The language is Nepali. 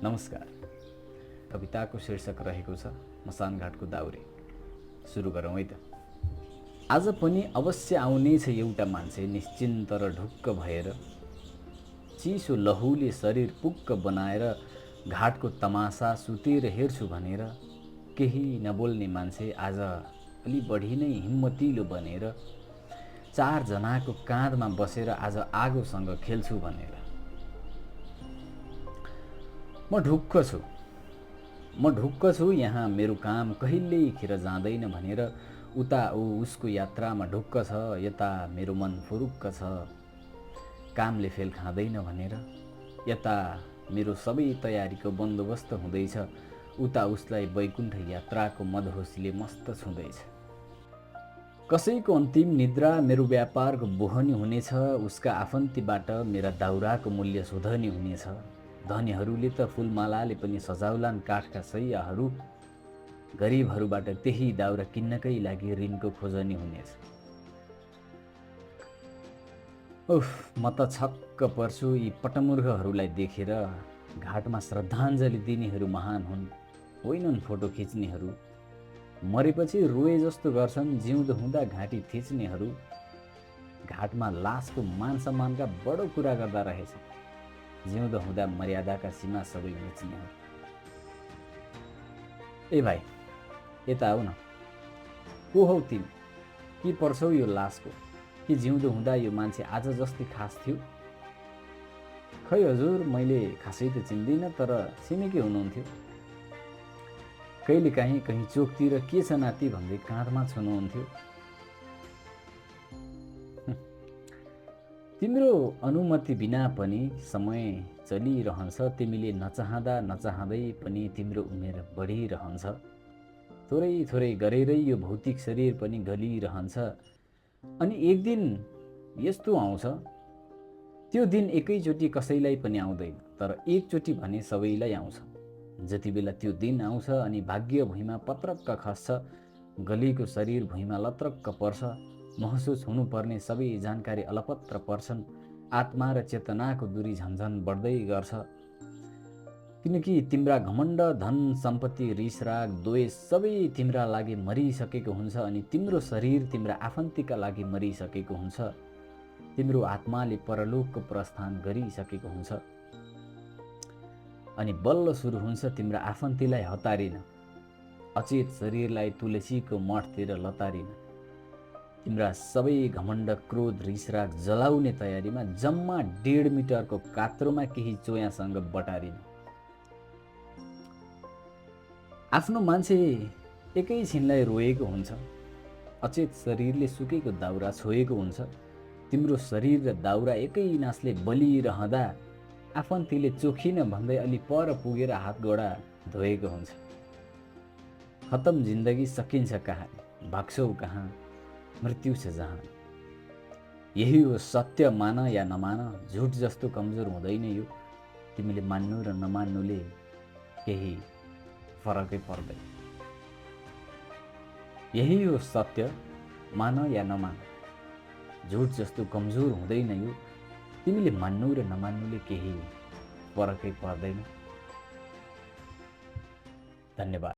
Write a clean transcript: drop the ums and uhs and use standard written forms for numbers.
नमस्कार। कविताको शीर्षक रहेको छ मसानघाटको दाउरे। सुरु गरौँ है त। आज पनि अवश्य आउनेछ एउटा मान्छे निश्चिन्त र ढुक्क भएर, चिसो लहुले शरीर पुक्क बनाएर घाटको तमासा सुतेर हेर्छु भनेर। केही नबोल्ने मान्छे आज अलि बढी नै हिम्मतिलो बनेर, चारजनाको काँधमा बसेर आज आगोसँग खेल्छु भनेर। म ढुक्क छु यहाँ मेरो काम कहिल्यै खेर जाँदैन भनेर। उता ऊ उसको यात्रामा ढुक्क छ, यता मेरो मन फुरुक्क छ कामले फेल खाँदैन भनेर। यता मेरो सबै तयारीको बन्दोबस्त हुँदैछ, उता उसलाई वैकुण्ठ यात्राको मदहोसीले मस्त छुँदैछ। कसैको अन्तिम निद्रा मेरो व्यापारको बोहनी हुनेछ, उसका आफन्तीबाट मेरा दाउराको मूल्य शोधनी हुनेछ। धनीहरूले त फुलमालाले पनि सजाउलान् काठका सैयाहरू, गरिबहरूबाट त्यही दाउरा किन्नकै लागि ऋणको खोजनी हुनेछ। म त छक्क पर्छु यी पटमुर्खहरूलाई देखेर। घाटमा श्रद्धाञ्जली दिनेहरू महान हुन्, होइनन् फोटो खिच्नेहरू। मरेपछि रोए जस्तो गर्छन् जिउँदो हुँदा घाँटी थिच्नेहरू। घाटमा लासको मान सम्मानका बडो कुरा गर्दा रहेछ, जिउँदो हुँदा मर्यादाका सीमा सबै मिच्नेहरू। ए भाइ, यता आऊ न। को हौ तिमी? के पर्छौ यो लासको? कि जिउँदो हुँदा यो मान्छे आज जस्तै खास थियो? खै हजुर, मैले खासै त चिन्दिनँ, तर छिमेकी हुनुहुन्थ्यो। कहिलेकाहीँ कहीँ चोकतिर के छ नाति भन्दै काँधमा छुनुहुन्थ्यो। तिम्रो अनुमति बिना पनि समय चलिरहन्छ, तिमीले नचाहँदै पनि तिम्रो उमेर बढिरहन्छ। थोरै थोरै गरेरै यो भौतिक शरीर पनि गलिरहन्छ। अनि एक दिन यस्तो आउँछ, त्यो दिन एकैचोटि कसैलाई पनि आउँदैन, तर एकचोटि भने सबैलाई आउँछ। जति बेला त्यो दिन आउँछ अनि भाग्य भुइँमा पत्रक्क खस्छ, गलेको शरीर भुइँमा लत्रक्क पर्छ, महसुस हुनुपर्ने सबै जानकारी अलपत्र पर्छन्, आत्मा र चेतनाको दूरी झन्झन बढ्दै गर्छ। किनकि तिम्रा घमण्ड, धन सम्पत्ति, रिसराग, द्वेष सबै तिम्रा लागि मरिसकेको हुन्छ अनि तिम्रो शरीर तिम्रा आफन्तीका लागि मरिसकेको हुन्छ। तिम्रो आत्माले परलोकको प्रस्थान गरिसकेको हुन्छ अनि बल्ल सुरु हुन्छ तिम्रा आफन्तीलाई हतारिन, अचेत शरीरलाई तुलसीको मठतिर लतारिन। तिम्रा सबै घमण्ड, क्रोध, रिसराग जलाउने तयारीमा जम्मा 1.5 मिटरको कात्रोमा केही चोयासँग बटारिन। आफ्नो मान्छे एकैछिनलाई रोएको हुन्छ, अचेत शरीरले सुकेको दाउरा छोएको हुन्छ। तिम्रो शरीर र दाउरा एकै नासले बलिरहँदा आफन्तीले चोखिन भन्दै अलि पर पुगेर हातगोडा धोएको हुन्छ। खत्तम जिन्दगी सकिन्छ कहाँ, भाग्छौ कहाँ, मृत्यु छ जहाँ। यही हो सत्य, मान या नमान, झुट जस्तो कमजोर हुँदैन यो। तिमीले मान्नु र नमान्नुले केही फरकै पर्दैन। यही हो सत्य, मान या नमान, झुट जस्तो कमजोर हुँदैन यो। तिमीले मान्नु र नमान्नुले केही फरकै पर्दैन। धन्यवाद।